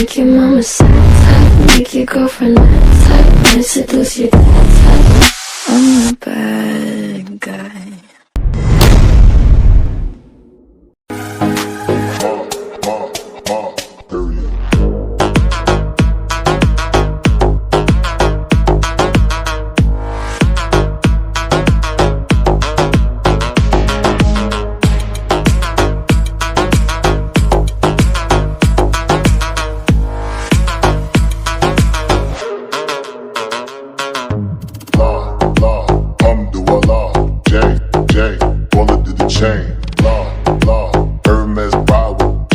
Make your mama sad type, make your girlfriend mad type, and seduce your dad type. I'm the bad guy. Chain, law, Hermes ride with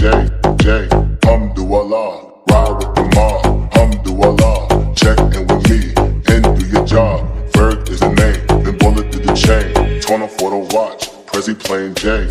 J, Alhamdulillah, ride with the mob, Alhamdulillah, check in with me, and do your job, Ferg is the name, then bullet to the chain, torn off for the watch, Prezi plain J.